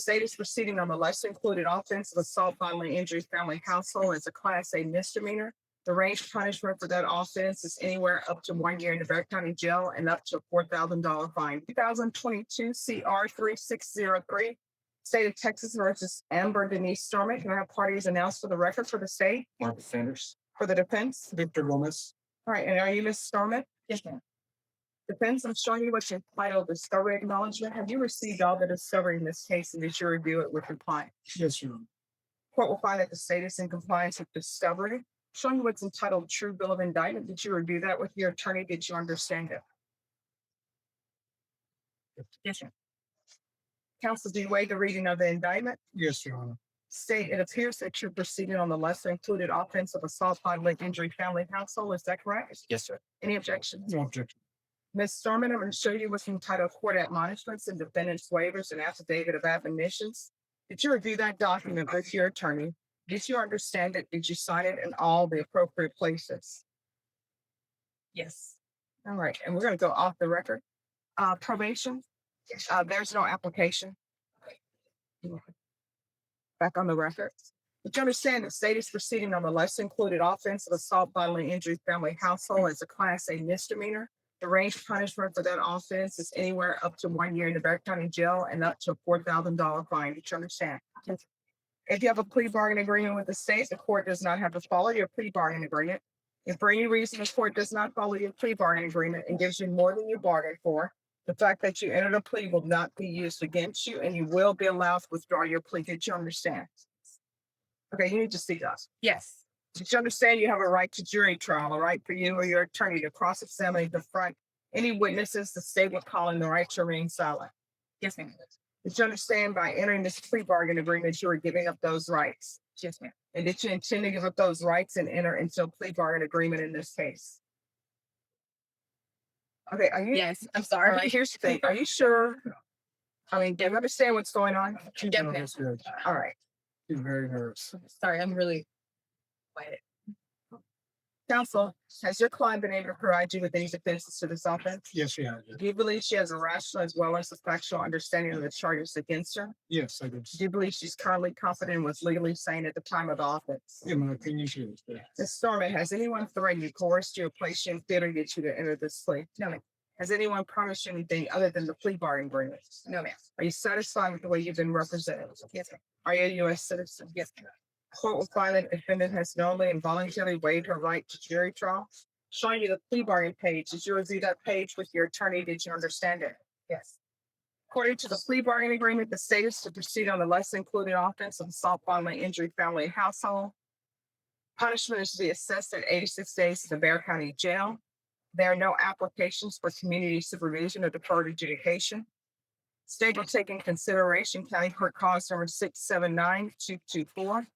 State is proceeding on the lesser included offense of assault, bodily injury, family, household as a Class A misdemeanor. The range of punishment for that offense is anywhere up to 1 year in the Bexar County jail and up to a $4,000 fine. 2022 CR 3603, State of Texas versus Amber Denise Stormy. Can I have parties announced for the record for the state? Marcus Sanders. For the defense? Victor Gomez. All right, and are you Ms. Stormy? Yes, ma'am. Defense, I'm showing you what's entitled discovery acknowledgement. Have you received all the discovery in this case and did you review it with your client? Yes, Your Honor. Court will find that the state is in compliance with discovery. Showing you what's entitled true bill of indictment. Did you review that with your attorney? Did you understand it? Yes, sir. Counsel, do you waive the reading of the indictment? Yes, Your Honor. State, it appears that you're proceeding on the lesser included offense of assault, bodily injury, family, household. Is that correct? Yes, sir. Any objections? No objection. Ms. Stormy, I'm going to show you what's entitled court admonishments and defendant's waivers and affidavit of admonitions. Did you review that document with your attorney? Did you understand it? Did you sign it in all the appropriate places? Yes. All right, and we're going to go off the record. Probation, there's no application. Back on the record. Did you understand the state is proceeding on the lesser included offense of assault, bodily injury, family, household as a Class A misdemeanor? The range of punishment for that offense is anywhere up to 1 year in the Bexar County jail and up to a $4,000 fine. Did you understand? If you have a plea bargain agreement with the state, the court does not have to follow your plea bargain agreement. If for any reason the court does not follow your plea bargain agreement and gives you more than you bargained for, the fact that you entered a plea will not be used against you and you will be allowed to withdraw your plea. Did you understand? Okay, you need to see us. Yes. Did you understand you have a right to jury trial, a right for you or your attorney to cross-examine and confront any witnesses the state would call in the right to remain silent? Yes, ma'am. Did you understand by entering this plea bargain agreement, you were giving up those rights? Yes, ma'am. And did you intend to give up those rights and enter into a plea bargain agreement in this case? Okay, are you? Yes, I'm All sorry. right, here's the thing. Are you sure? I mean, do you understand what's going on? Definitely. Yes, Judge. All right. She's very nervous. Sorry, I'm really quiet. Counsel, has your client been able to provide you with any defenses to this offense? Yes, she has. Do you believe she has a rational as well as a factual understanding of the charges against her? Yes, I do. Do you believe she's currently confident and was legally sane at the time of the offense? In my opinion, she is. Yeah. Ms. Stormy, has anyone threatened you, coerced you, or placed you in fear to get you to enter this plea? No, ma'am. Has anyone promised you anything other than the plea bargain agreement? No, ma'am. Are you satisfied with the way you've been represented? Yes, ma'am. Are you a U.S. citizen? Yes, ma'am. Court will find that the defendant has knowingly and voluntarily waived her right to jury trial. Showing you the plea bargain page. Did you review that page with your attorney? Did you understand it? Yes. According to the plea bargain agreement, the state is to proceed on the lesser included offense of assault, bodily injury, family, and household. Punishment is to be assessed at 86 days in the Bexar County jail. There are no applications for community supervision or deferred adjudication. State will take in consideration County Court Cause number 679224.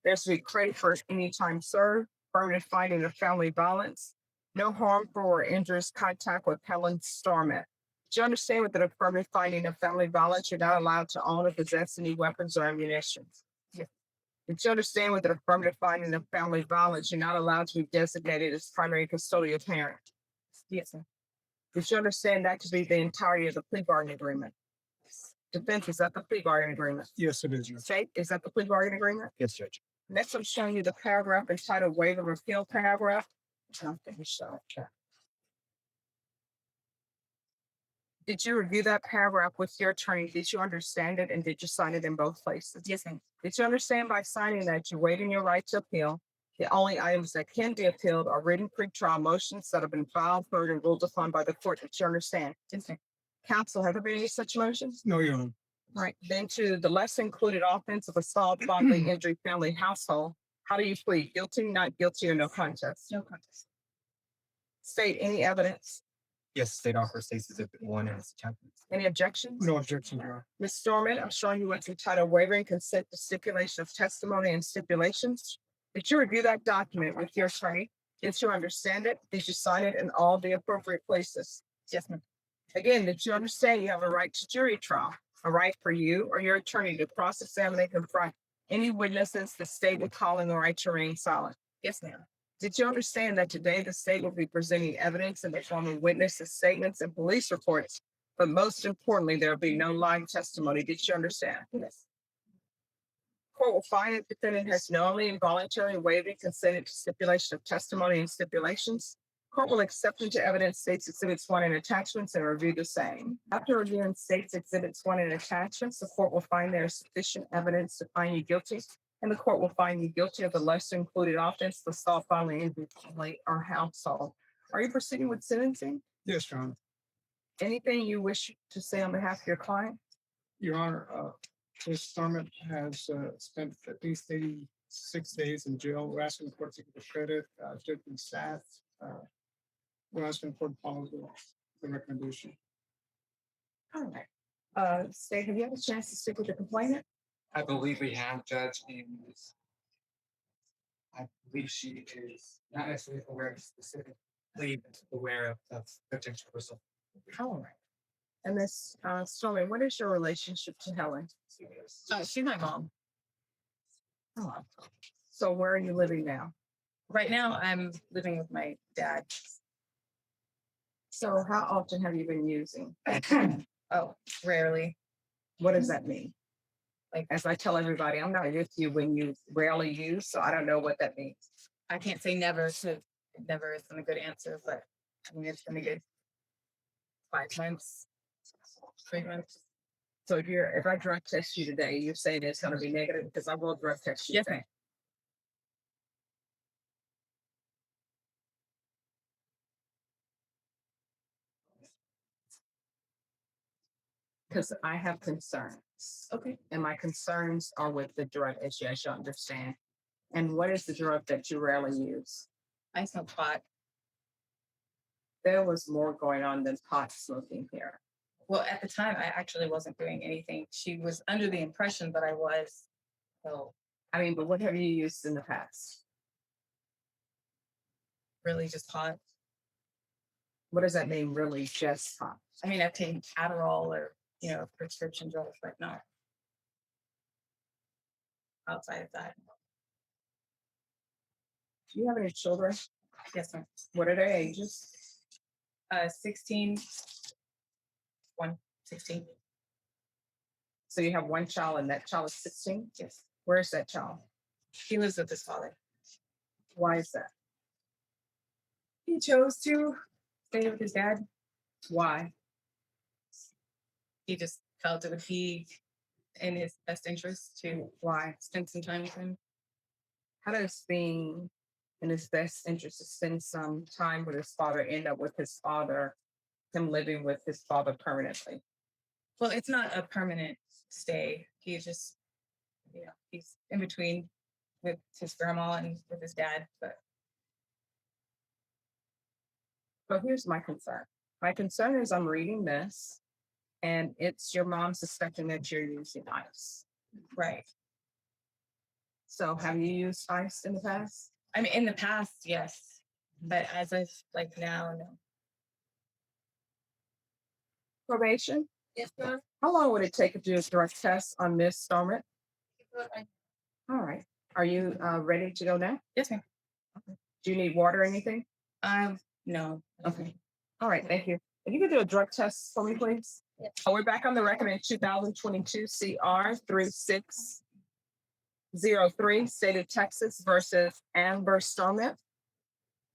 There's to be credit for any time served, permanent finding of family violence, no harmful or injurious contact with Helen Stormy. Do you understand with the affirmative finding of family violence, you're not allowed to own or possess any weapons or ammunition? Yes. Did you understand with the affirmative finding of family violence, you're not allowed to be designated as primary custodial parent? Yes, sir. Did you understand that to be the entirety of the plea bargain agreement? Defense, is that the plea bargain agreement? Yes, it is. Judge. State, is that the plea bargain agreement? Yes, Judge. Next, I'm showing you the paragraph entitled waiver of appeal paragraph. Did you review that paragraph with your attorney? Did you understand it and did you sign it in both places? Yes, ma'am. Did you understand by signing that you're waiving your right to appeal? The only items that can be appealed are written pretrial motions that have been filed, heard, and ruled upon by the court. Did you understand? Yes, ma'am. Counsel, have there been any such motions? No, Your Honor. Right, then to the less included offense of assault, bodily injury, family, household. How do you plead? Guilty, not guilty, or no contest? No contest. State any evidence. Yes, state offer states Exhibit 1 and its attachments. Any objections? No objection, Your Honor. Ms. Stormy, I'm showing you what's entitled waiving consent to stipulation of testimony and stipulations. Did you review that document with your attorney? Did you understand it? Did you sign it in all the appropriate places? Yes, ma'am. Again, did you understand you have a right to jury trial? A right for you or your attorney to cross-examine and confront any witnesses the state would call in the right to remain silent? Yes, ma'am. Did you understand that today the state will be presenting evidence in the form of witnesses' statements and police reports But most importantly, there will be no lying testimony. Did you understand? Yes. Court will find that defendant has knowingly and voluntarily waived and consented to stipulation of testimony and stipulations. Court will accept into evidence states exhibits 1 and attachments and review the same. After reviewing states exhibits 1 and attachments, the court will find there is sufficient evidence to find you guilty, and the court will find you guilty of the lesser included offense, assault, bodily injury, family, or household. Are you proceeding with sentencing? Yes, Your Honor. Anything you wish to say on behalf of your client? Your Honor, Ms. Stormy has spent at least 86 days in jail. We're asking the court to give the credit, Judge and staff. We're asking the court to follow the recommendation. All right. State, have you had a chance to speak with the complainant? I believe we have, Judge, and I believe she is not necessarily aware of specific plea, but aware of potential result. All right. And Miss Stormy, what is your relationship to Helen? She's my mom. Oh. So where are you living now? Right now, I'm living with my dad. So how often have you been using? Oh, rarely. What does that mean? Like- As I tell everybody, I'm not with you when you rarely use, so I don't know what that means. I can't say never, so never isn't a good answer, but I mean, it's been a good 5 months, 3 months. So if I drug test you today, you're saying it's gonna be negative because I will drug test you Yes, today. ma'am. Because I have concerns. Okay. And my concerns are with the drug issue, as you understand. And what is the drug that you rarely use? I smoke pot. There was more going on than pot smoking here. Well, at the time, I actually wasn't doing anything. She was under the impression that I was. So I mean, but what have you used in the past? really just pot. What does that mean, really, just pot? I mean, I've taken Adderall or, prescription drugs, but not outside of that. Do you have any children? Yes, ma'am. What are their ages? 16, 16. So you have one child and that child is 16? Yes. Where is that child? He lives with his father. Why is that? He chose to stay with his dad. Why? He just felt it would be in his best interest to spend some time with him. How does being in his best interest to spend some time with his father end up with his father, him living with his father permanently? Well, it's not a permanent stay. He just, he's in between with his grandma and with his dad. But So here's my concern. My concern is I'm reading this and it's your mom suspecting that you're using ice. right. So have you used ice in the past? I mean, in the past, yes. But as of like now, no. Probation? Yes, ma'am. How long would it take to do a drug test on Miss Stormy? All right. Are you ready to go now? Yes, ma'am. Do you need water or anything? No. Okay. All right, thank you. If you could do a drug test for me, please. Yes. Oh, we're back on the record in 2022 CR 3603, State of Texas versus Amber Stormy.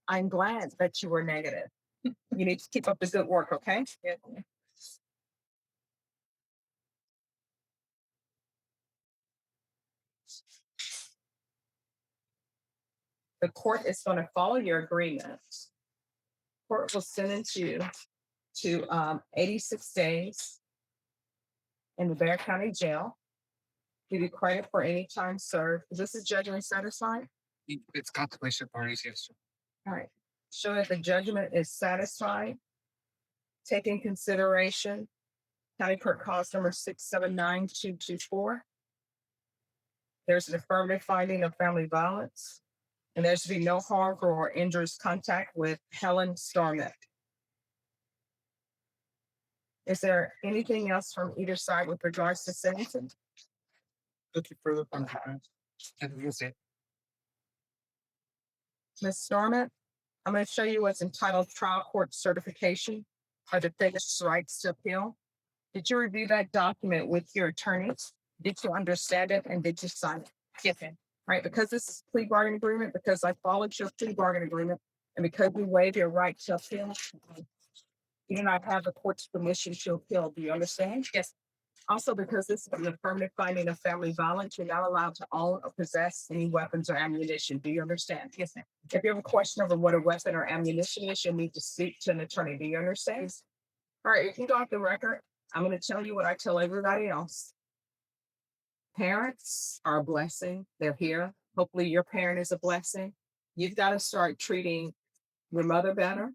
I'm glad that you were negative. You need to keep up the good work, okay? Yes. The court is going to follow your agreement. Court will sentence you to 86 days in the Bexar County Jail. Give you credit for any time served. Is this a judgment satisfied? It's contemplation of parties, yes, sir. All right. Show that the judgment is satisfied. Take in consideration County Court Cause number 679224. There's an affirmative finding of family violence, and there's to be no harmful or injurious contact with Helen Stormy. Is there anything else from either side with regards to sentencing? Looking further from the defense. I think that's it. Ms. Stormy, I'm going to show you what's entitled Trial Court Certification. are defendant's rights to appeal. Did you review that document with your attorneys? Did you understand it and did you sign it? Yes, ma'am. Right, because this is a plea bargaining agreement, because I followed your plea bargaining agreement, and because you waive your right to appeal, you do not have the court's permission to appeal. Do you understand? Yes. Also, because this is an affirmative finding of family violence, you're not allowed to own or possess any weapons or ammunition. Do you understand? Yes, ma'am. If you have a question over what a weapon or ammunition is, you'll need to speak to an attorney. Do you understand? All right, you can go off the record. I'm going to tell you what I tell everybody else. Parents are a blessing. They're here. Hopefully your parent is a blessing. You've got to start treating your mother better.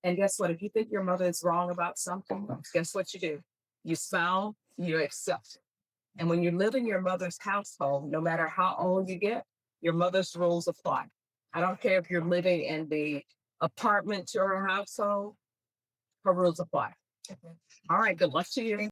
And guess what? If you think your mother is wrong about something, guess what you do? You smile, you accept it. And when you live in your mother's household, no matter how old you get, your mother's rules apply. I don't care if you're living in the apartment to her household, her rules apply. All right, good luck to you.